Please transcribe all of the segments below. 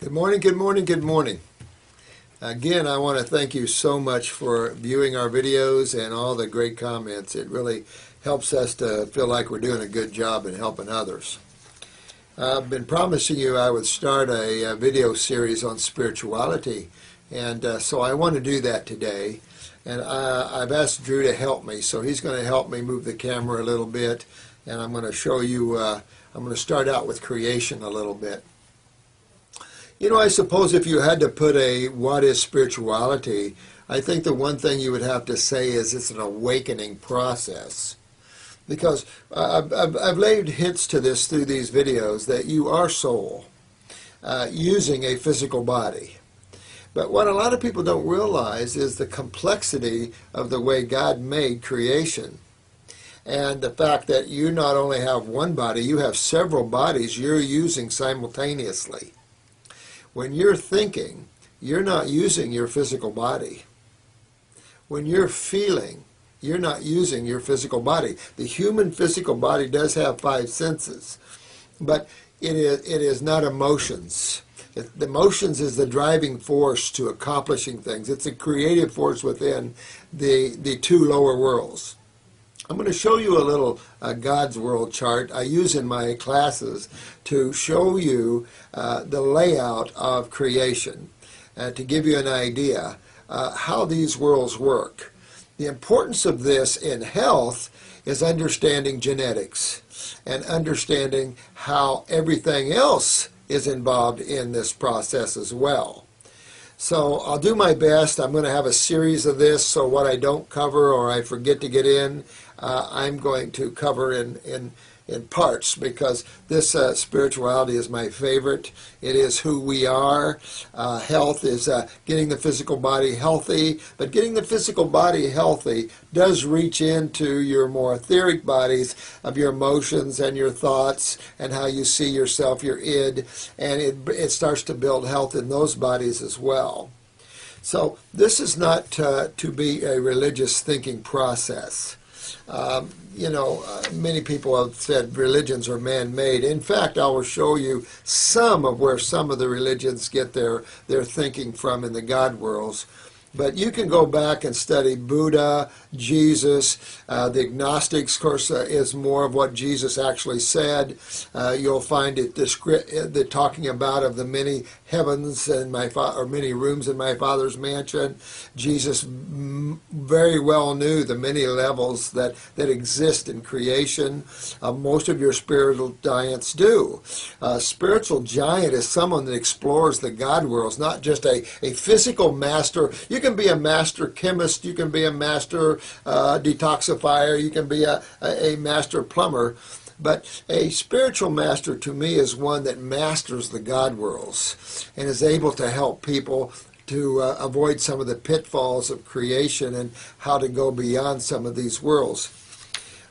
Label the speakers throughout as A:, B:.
A: Good morning, good morning, good morning. Again, I want to thank you so much for viewing our videos and all the great comments. It really helps us to feel like we're doing a good job in helping others. I've been promising you I would start a video series on spirituality, and so I want to do that today. And I've asked Drew to help me, so he's going to help me move the camera a little bit, and I'm going to show you, I'm going to start out with creation a little bit. You know, I suppose if you had to put a what is spirituality, I think the one thing you would have to say is it's an awakening process. Because I've laid hints to this through these videos that you are soul using a physical body. But what a lot of people don't realize is the complexity of the way God made creation. And the fact that you not only have one body, you have several bodies you're using simultaneously. When you're thinking, you're not using your physical body. When you're feeling, you're not using your physical body. The human physical body does have 5 senses, but it is not emotions. The emotions is the driving force to accomplishing things. It's a creative force within the 2 lower worlds. I'm going to show you a little God's World chart I use in my classes to show you the layout of creation, to give you an idea how these worlds work. The importance of this in health is understanding genetics and understanding how everything else is involved in this process as well. So I'll do my best. I'm going to have a series of this, so what I don't cover or I forget to get in, I'm going to cover in parts, because this spirituality is my favorite. It is who we are. Health is getting the physical body healthy, but getting the physical body healthy does reach into your more etheric bodies of your emotions and your thoughts and how you see yourself, your id, and it starts to build health in those bodies as well. So this is not to be a religious thinking process. You know, many people have said religions are man-made. In fact, I will show you some of where some of the religions get their thinking from in the God worlds. But you can go back and study Buddha, Jesus. The agnostics, of course, is more of what Jesus actually said. You'll find it the talking about of the many heavens and or many rooms in my Father's mansion. Jesus very well knew the many levels that exist in creation. Most of your spiritual giants do. Spiritual giant is someone that explores the God worlds, not just a physical master. You can be a master chemist, you can be a master detoxifier, you can be a master plumber, but a spiritual master to me is one that masters the God worlds and is able to help people to avoid some of the pitfalls of creation and how to go beyond some of these worlds.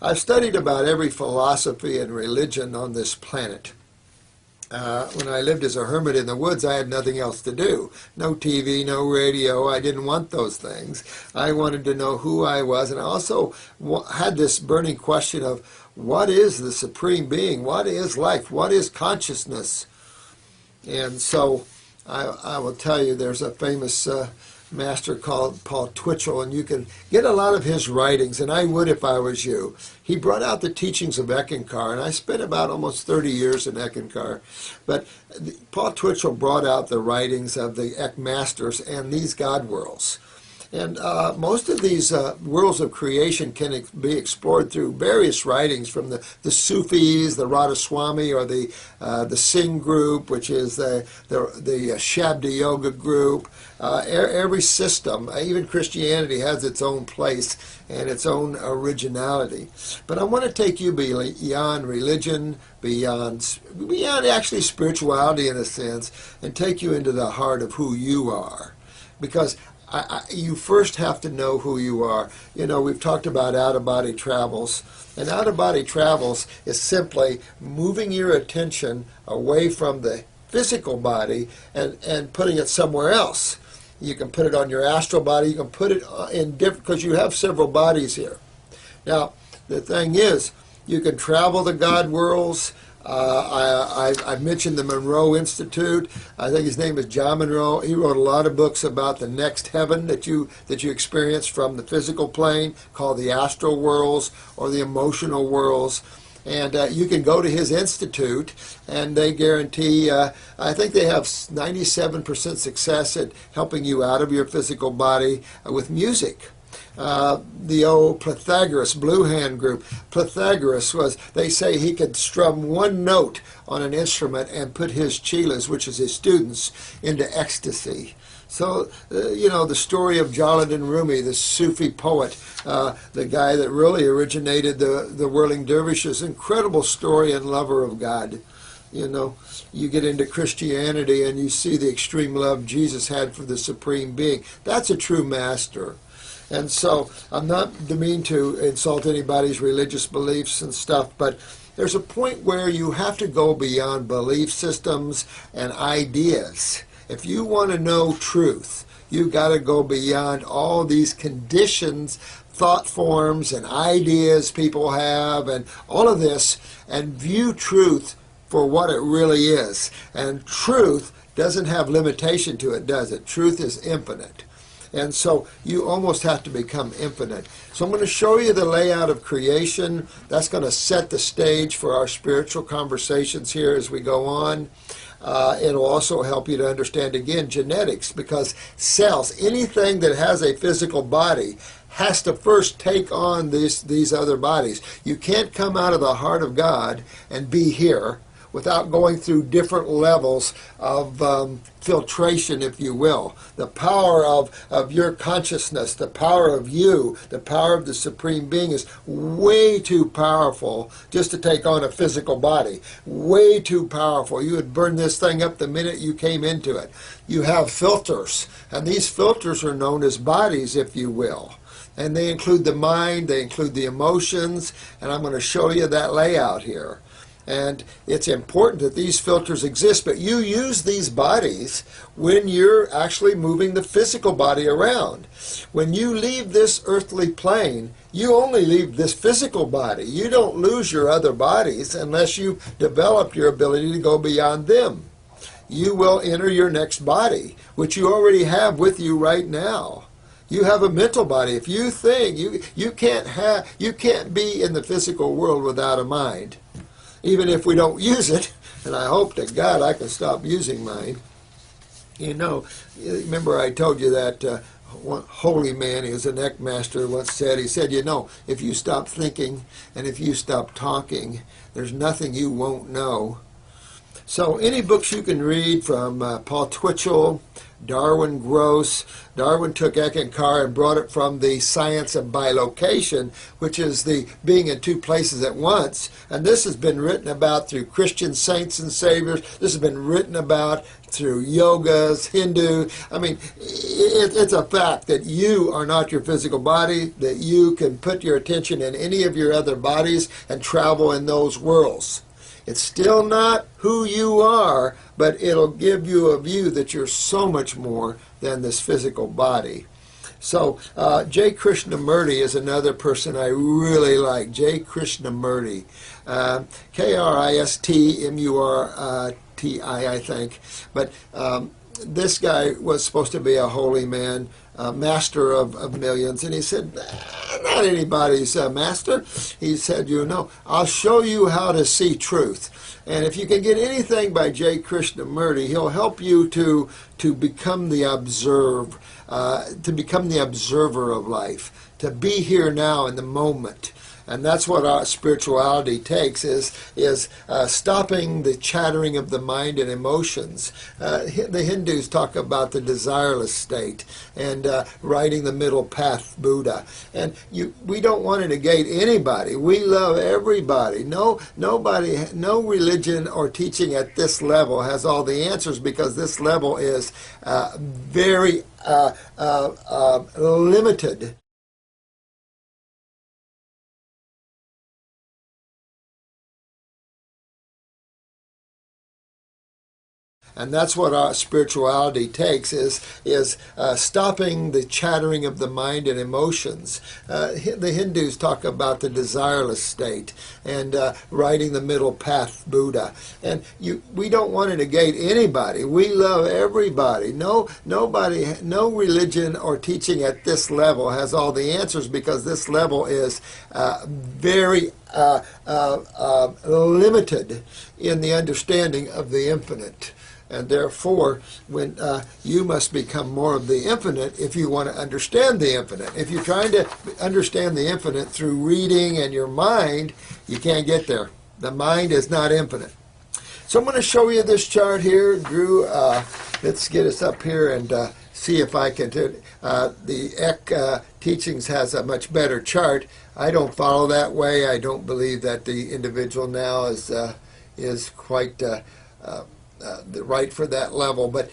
A: I've studied about every philosophy and religion on this planet. When I lived as a hermit in the woods, I had nothing else to do. No TV, no radio. I didn't want those things. I wanted to know who I was, and I also had this burning question of what is the Supreme Being? What is life? What is consciousness? And so I will tell you, there's a famous master called Paul Twitchell, and you can get a lot of his writings, and I would if I was you. He brought out the teachings of Eckankar, and I spent about almost 30 years in Eckankar. But Paul Twitchell brought out the writings of the Eck Masters and these God worlds. And most of these worlds of creation can be explored through various writings from the Sufis, the Radhaswami, or the Singh group, which is the Shabda Yoga group. Every system, even Christianity, has its own place and its own originality. But I want to take you beyond religion, beyond actually spirituality in a sense, and take you into the heart of who you are. Because you first have to know who you are. You know, we've talked about out-of-body travels, and out-of-body travels is simply moving your attention away from the physical body and putting it somewhere else. You can put it on your astral body, you can put it in different, because you have several bodies here. Now, the thing is, you can travel the God worlds, I've mentioned the Monroe Institute. I think his name is John Monroe. He wrote a lot of books about the next heaven that you experience from the physical plane, called the astral worlds or the emotional worlds. And you can go to his institute, and they guarantee, I think they have 97% success at helping you out of your physical body with music. The old Pythagoras Blue Hand group. Pythagoras they say he could strum one note on an instrument and put his chelas, which is his students, into ecstasy. So, the story of Jalaluddin Rumi, the Sufi poet, the guy that really originated the whirling dervishes, incredible story and lover of God. You get into Christianity and you see the extreme love Jesus had for the Supreme Being. That's a true master. And so I'm not mean to insult anybody's religious beliefs and stuff, but there's a point where you have to go beyond belief systems and ideas. If you want to know truth, you've got to go beyond all these conditions, thought forms, and ideas people have, and all of this, and view truth for what it really is. And truth doesn't have limitation to it, does it? Truth is infinite. And so you almost have to become infinite. So I'm going to show you the layout of creation. That's going to set the stage for our spiritual conversations here as we go on. It'll also help you to understand, again, genetics, because cells, anything that has a physical body, has to first take on these other bodies. You can't come out of the heart of God and be here without going through different levels of filtration, if you will. The power of your consciousness, the power of you, the power of the Supreme Being is way too powerful just to take on a physical body. Way too powerful. You would burn this thing up the minute you came into it. You have filters, and these filters are known as bodies, if you will. And they include the mind, they include the emotions, and I'm going to show you that layout here. And it's important that these filters exist, but you use these bodies when you're actually moving the physical body around. When you leave this earthly plane, you only leave this physical body. You don't lose your other bodies unless you develop your ability to go beyond them. You will enter your next body, which you already have with you right now. You have a mental body. If you think you can't be in the physical world without a mind. Even if we don't use it, and I hope to God I can stop using mine. Remember I told you that one holy man, he was an Eckmaster, once said, he said, if you stop thinking and if you stop talking, there's nothing you won't know. So any books you can read from Paul Twitchell, Darwin Gross. Darwin took Eckankar and brought it from the science of bilocation, which is the being in two places at once. And this has been written about through Christian saints and saviors. This has been written about through yogas, Hindu. I mean, it's a fact that you are not your physical body, that you can put your attention in any of your other bodies and travel in those worlds. It's still not who you are, but it'll give you a view that you're so much more than this physical body. So J. Krishnamurti is another person I really like. J. Krishnamurti. Kristimurti, I think. But this guy was supposed to be a holy man, master of millions. And he said, not anybody's master. He said, I'll show you how to see truth. And if you can get anything by J. Krishnamurti, he'll help you to become the observer of life, to be here now in the moment. And that's what our spirituality takes, is stopping the chattering of the mind and emotions. The Hindus talk about the desireless state and riding the middle path, Buddha. And we don't want to negate anybody. We love everybody. No religion or teaching at this level has all the answers, because this level is very limited. And that's what our spirituality takes, is stopping the chattering of the mind and emotions. The Hindus talk about the desireless state and riding the middle path Buddha. And we don't want to negate anybody. We love everybody. No religion or teaching at this level has all the answers, because this level is very limited in the understanding of the infinite. And therefore, when you must become more of the infinite if you want to understand the infinite. If you're trying to understand the infinite through reading and your mind, you can't get there. The mind is not infinite. So I'm going to show you this chart here. Drew, let's get us up here and see if I can do it. The Eck Teachings has a much better chart. I don't follow that way. I don't believe that the individual now is quite right for that level, but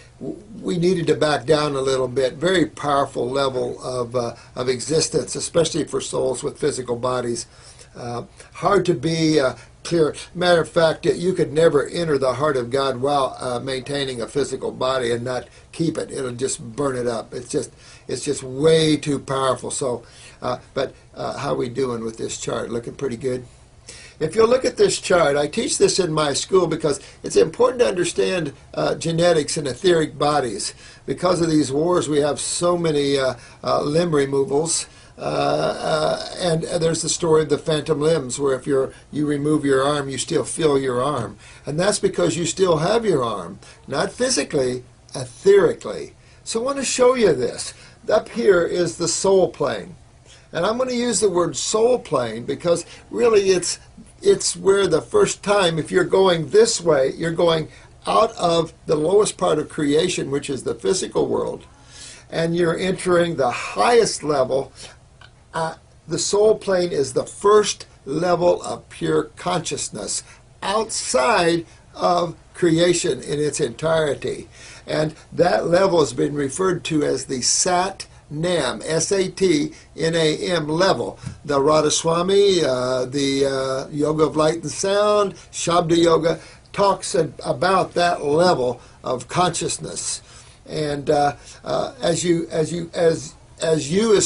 A: we needed to back down a little bit. Very powerful level of existence, especially for souls with physical bodies. Hard to be clear. Matter of fact, you could never enter the heart of God while maintaining a physical body and not keep it. It'll just burn it up. It's just way too powerful. So, but how are we doing with this chart? Looking pretty good. If you'll look at this chart, I teach this in my school because it's important to understand genetics and etheric bodies. Because of these wars, we have so many limb removals. And there's the story of the phantom limbs, where if you remove your arm, you still feel your arm. And that's because you still have your arm, not physically, etherically. So I want to show you this. Up here is the soul plane. And I'm going to use the word soul plane because really it's where the first time, if you're going this way, you're going out of the lowest part of creation, which is the physical world, and you're entering the highest level. The soul plane is the first level of pure consciousness outside of creation in its entirety. And that level has been referred to as the Sat-Nam, S-A-T-N-A-M level. The Radhaswami, the Yoga of Light and Sound, Shabda Yoga, talks about that level of consciousness. And as you as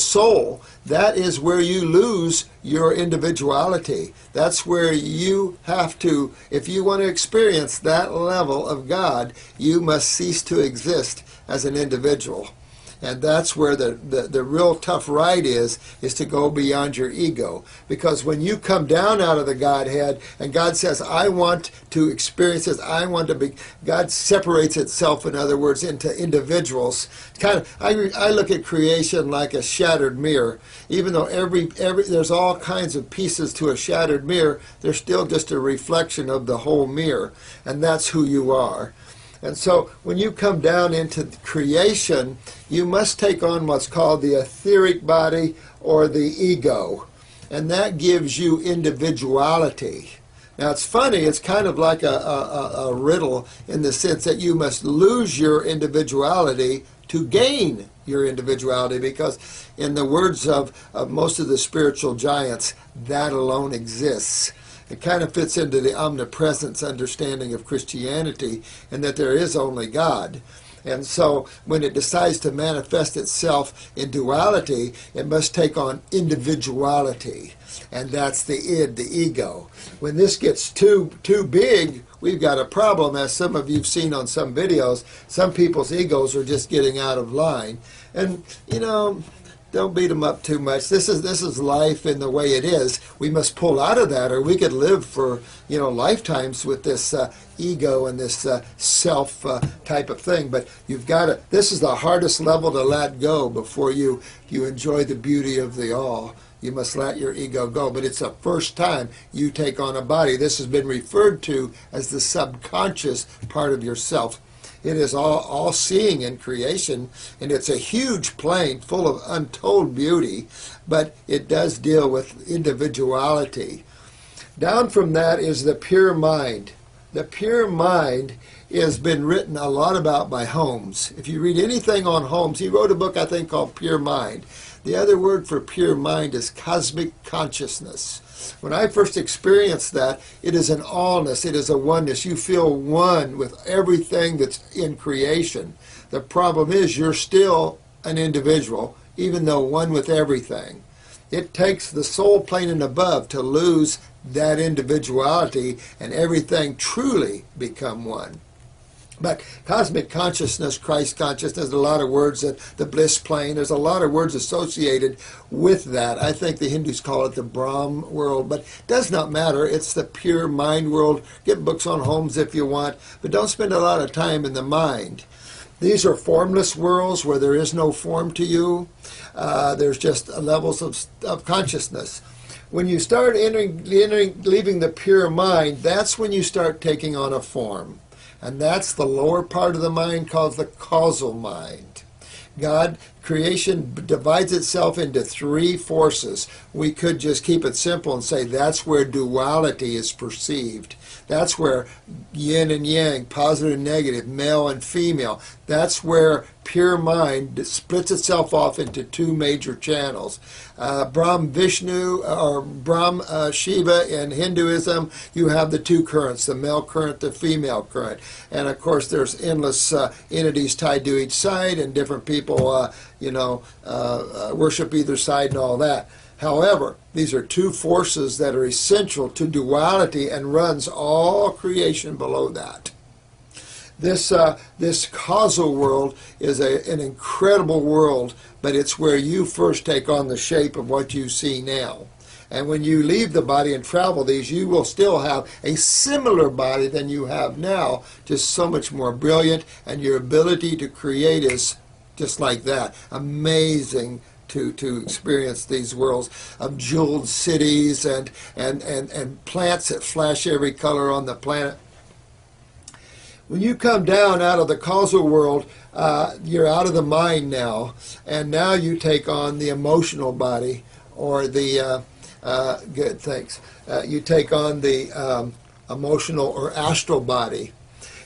A: soul, that is where you lose your individuality. That's where you have to, if you want to experience that level of God, you must cease to exist as an individual. And that's where the real tough ride is to go beyond your ego. Because when you come down out of the Godhead and God says, I want to experience this, I want to be, God separates itself, in other words, into individuals. Kind of, I look at creation like a shattered mirror. Even though there's all kinds of pieces to a shattered mirror, there's still just a reflection of the whole mirror. And that's who you are. And so when you come down into creation, you must take on what's called the etheric body or the ego. And that gives you individuality. Now it's funny, it's kind of like a riddle in the sense that you must lose your individuality to gain your individuality, because in the words of most of the spiritual giants, that alone exists. It kind of fits into the omnipresence understanding of Christianity, and that there is only God. And so when it decides to manifest itself in duality, it must take on individuality. And that's the id, the ego. When this gets too big, we've got a problem. As some of you've seen on some videos, some people's egos are just getting out of line. And, you know, don't beat them up too much. This is life in the way it is. We must pull out of that, or we could live for lifetimes with this ego and this self type of thing. But you've got to. This is the hardest level to let go before you enjoy the beauty of the all. You must let your ego go. But it's the first time you take on a body. This has been referred to as the subconscious part of yourself. It is all seeing in creation, and it's a huge plane full of untold beauty, but it does deal with individuality. Down from that is the pure mind. The pure mind has been written a lot about by Holmes. If you read anything on Holmes, he wrote a book, I think, called Pure Mind. The other word for pure mind is cosmic consciousness. When I first experienced that, it is an allness, it is a oneness. You feel one with everything that's in creation. The problem is you're still an individual, even though one with everything. It takes the soul plane and above to lose that individuality and everything truly become one. But cosmic consciousness, Christ consciousness, a lot of words, that the bliss plane, there's a lot of words associated with that. I think the Hindus call it the Brahm world, but it does not matter. It's the pure mind world. Get books on Holmes if you want, but don't spend a lot of time in the mind. These are formless worlds where there is no form to you. There's just levels of consciousness. When you start leaving the pure mind, that's when you start taking on a form. And that's the lower part of the mind called the causal mind. God, creation divides itself into three forces. We could just keep it simple and say that's where duality is perceived. That's where yin and yang, positive and negative, male and female, that's where pure mind splits itself off into two major channels. Brahm Vishnu, or Brahm Shiva in Hinduism, you have the two currents, the male current, the female current. And of course there's endless entities tied to each side, and different people worship either side and all that. However, these are two forces that are essential to duality and runs all creation below that. This causal world is an incredible world, but it's where you first take on the shape of what you see now. And when you leave the body and travel these, you will still have a similar body than you have now, just so much more brilliant, and your ability to create is just like that. Amazing to experience these worlds of jeweled cities and plants that flash every color on the planet. When you come down out of the causal world, you're out of the mind now, and now you take on the emotional body, or the good, thanks. You take on the emotional or astral body.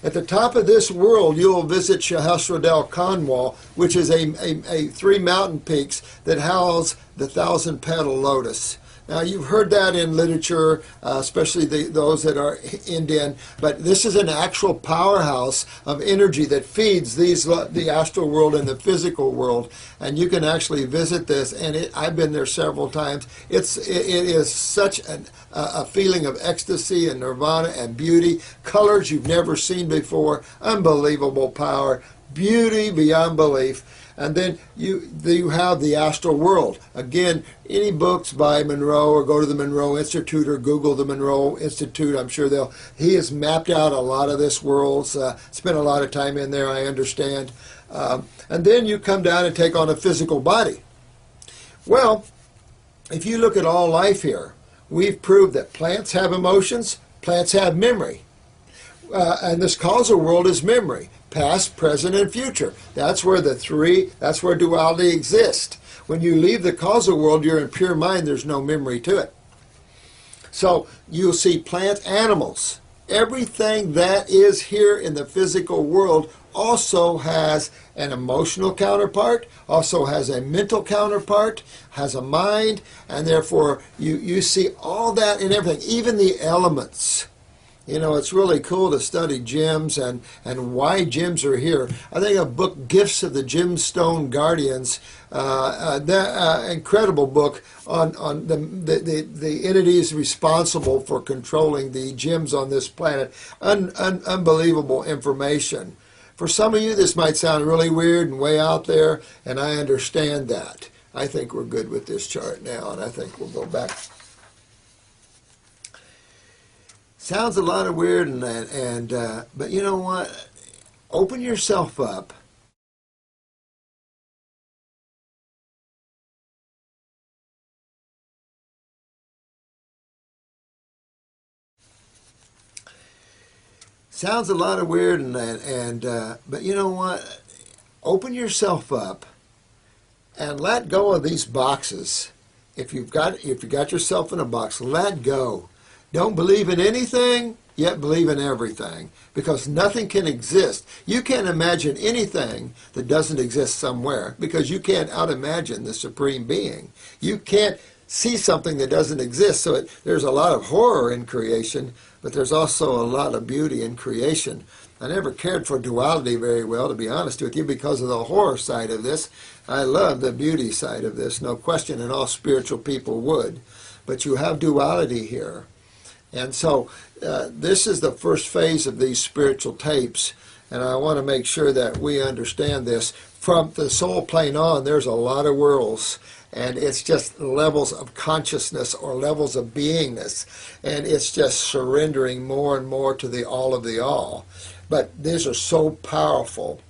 A: At the top of this world, you'll visit Sahasradel Kanwal, which is a 3 mountain peaks that house the 1,000-petal lotus. Now, you've heard that in literature, especially those that are Indian, but this is an actual powerhouse of energy that feeds the astral world and the physical world. And you can actually visit this, and I've been there several times. It is such a feeling of ecstasy and nirvana and beauty, colors you've never seen before, unbelievable power, beauty beyond belief. And then you have the astral world. Again, any books by Monroe, or go to the Monroe Institute or Google the Monroe Institute, I'm sure he has mapped out a lot of this world, spent a lot of time in there, I understand. And then you come down and take on a physical body. Well, if you look at all life here, we've proved that plants have emotions, plants have memory. And this causal world is memory. Past, present, and future. That's where that's where duality exists. When you leave the causal world, you're in pure mind, there's no memory to it. So you'll see plant animals. Everything that is here in the physical world also has an emotional counterpart, also has a mental counterpart, has a mind, and therefore you see all that in everything, even the elements. You know, it's really cool to study gems and why gems are here. I think a book, Gifts of the Gemstone Guardians, incredible book on the entities responsible for controlling the gems on this planet. Unbelievable information. For some of you, this might sound really weird and way out there, and I understand that. I think we're good with this chart now, and I think we'll go back. Sounds a lot of weird, but you know what? Open yourself up. Sounds a lot of weird, but you know what? Open yourself up and let go of these boxes. If you got yourself in a box, let go. Don't believe in anything, yet believe in everything, because nothing can exist. You can't imagine anything that doesn't exist somewhere, because you can't out-imagine the Supreme Being. You can't see something that doesn't exist. So there's a lot of horror in creation, but there's also a lot of beauty in creation. I never cared for duality very well, to be honest with you, because of the horror side of this. I love the beauty side of this, no question, and all spiritual people would. But you have duality here. And so this is the first phase of these spiritual tapes, and I want to make sure that we understand this. From the soul plane on, there's a lot of worlds, and it's just levels of consciousness or levels of beingness, and it's just surrendering more and more to the all of the all. But these are so powerful,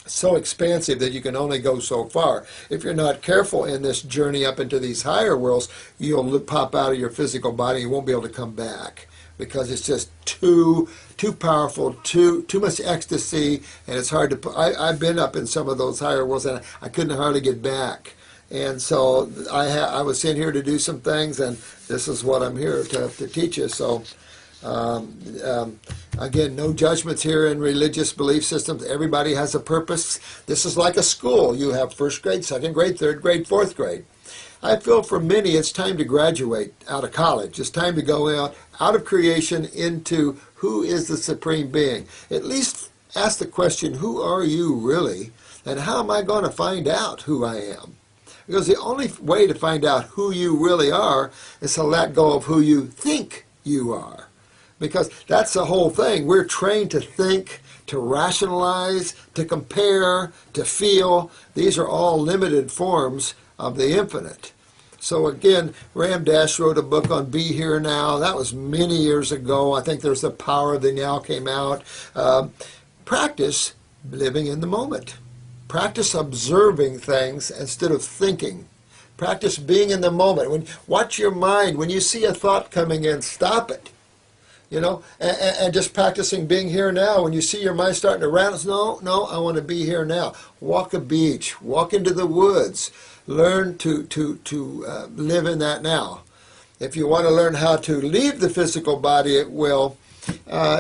A: so expansive that you can only go so far. If you're not careful in this journey up into these higher worlds, you'll pop out of your physical body. You won't be able to come back because it's just too powerful, too much ecstasy, and it's hard to. I've been up in some of those higher worlds, and I couldn't hardly get back. And so I was sent here to do some things, and this is what I'm here to teach you. So. Again, no judgments here in religious belief systems. Everybody has a purpose. This is like a school. You have first grade, second grade, third grade, fourth grade. I feel for many it's time to graduate out of college. It's time to go out of creation into who is the Supreme Being. At least ask the question, who are you really? And how am I going to find out who I am? Because the only way to find out who you really are is to let go of who you think you are. Because that's the whole thing. We're trained to think, to rationalize, to compare, to feel. These are all limited forms of the infinite. So again, Ram Dass wrote a book on Be Here Now. That was many years ago. I think there's The Power of the Now came out. Practice living in the moment. Practice observing things instead of thinking. Practice being in the moment. Watch your mind. When you see a thought coming in, stop it. You know, and just practicing being here now. When you see your mind starting to rattle, no, I want to be here now. Walk a beach, walk into the woods, learn to live in that now. If you want to learn how to leave the physical body at will,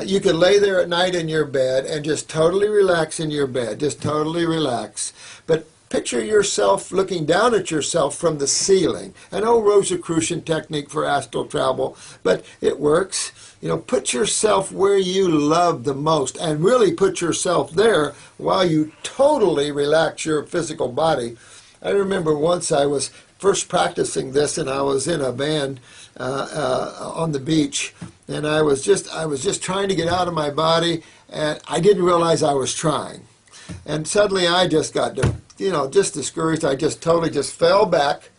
A: you can lay there at night in your bed and just totally relax in your bed, just totally relax. But picture yourself looking down at yourself from the ceiling. An old Rosicrucian technique for astral travel, but it works. You know, put yourself where you love the most and really put yourself there while you totally relax your physical body. I remember once I was first practicing this, and I was in a band on the beach, and I was just trying to get out of my body, and I didn't realize I was trying. And suddenly I just got, just discouraged. I just totally fell back.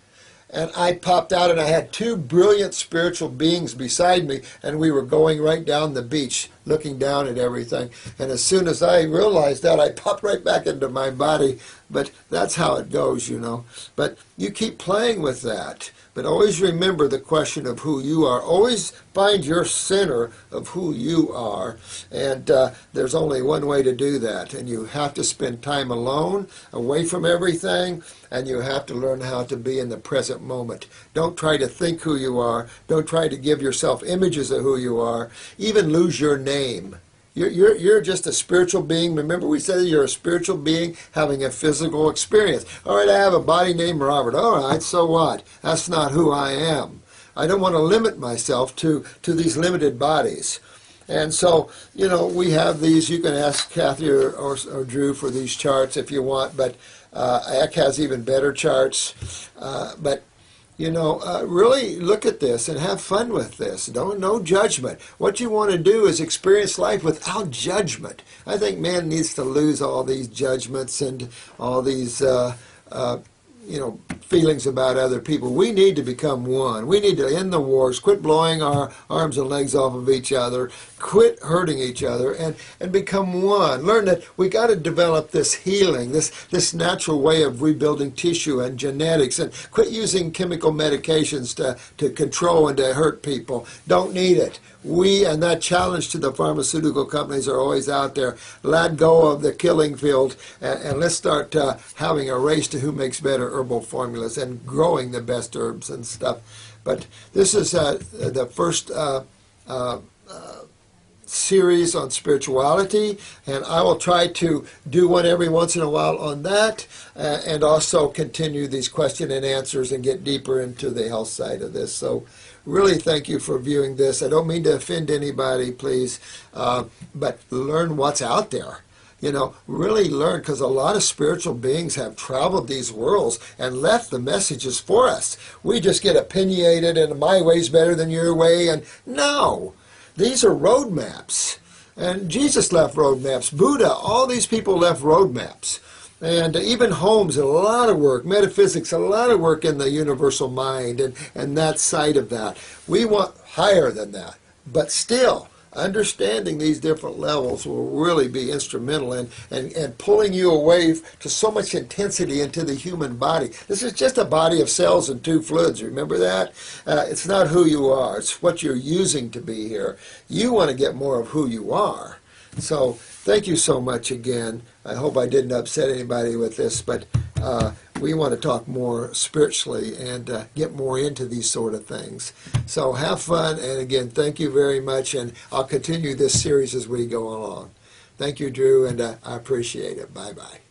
A: And I popped out, and I had two brilliant spiritual beings beside me, and we were going right down the beach, looking down at everything. And as soon as I realized that, I popped right back into my body. But that's how it goes, you know. But you keep playing with that. But always remember the question of who you are. Always find your center of who you are. And there's only one way to do that. And you have to spend time alone, away from everything, and you have to learn how to be in the present moment. Don't try to think who you are. Don't try to give yourself images of who you are. Even lose your name. You're just a spiritual being. Remember, we said you're a spiritual being having a physical experience. All right, I have a body named Robert. All right, so what? That's not who I am. I don't want to limit myself to these limited bodies. And so, we have these. You can ask Kathy or Drew for these charts if you want, but Eck has even better charts. But really look at this and have fun with this. No judgment. What you want to do is experience life without judgment. I think man needs to lose all these judgments and all these, feelings about other people. We need to become one. We need to end the wars, quit blowing our arms and legs off of each other, quit hurting each other, and become one. Learn that we got to develop this healing, this natural way of rebuilding tissue and genetics, and quit using chemical medications to control and to hurt people. Don't need it. And that challenge to the pharmaceutical companies are always out there. Let go of the killing field, and let's start having a race to who makes better herbal formulas and growing the best herbs and stuff. But this is the first series on spirituality, and I will try to do one every once in a while on that, and also continue these question and answers and get deeper into the health side of this. So really thank you for viewing this. I don't mean to offend anybody, please, but learn what's out there. You know, really learn, because a lot of spiritual beings have traveled these worlds and left the messages for us. We just get opinionated and my way's better than your way, and no, these are roadmaps. And Jesus left roadmaps. Buddha, all these people left roadmaps. And even Holmes, a lot of work, metaphysics, a lot of work in the universal mind and that side of that. We want higher than that, but still, understanding these different levels will really be instrumental in pulling you away to so much intensity into the human body. This is just a body of cells and two fluids. Remember that? It's not who you are. It's what you're using to be here. You want to get more of who you are. So thank you so much again. I hope I didn't upset anybody with this, but we want to talk more spiritually and get more into these sort of things. So have fun, and again, thank you very much, and I'll continue this series as we go along. Thank you, Drew, and I appreciate it. Bye-bye.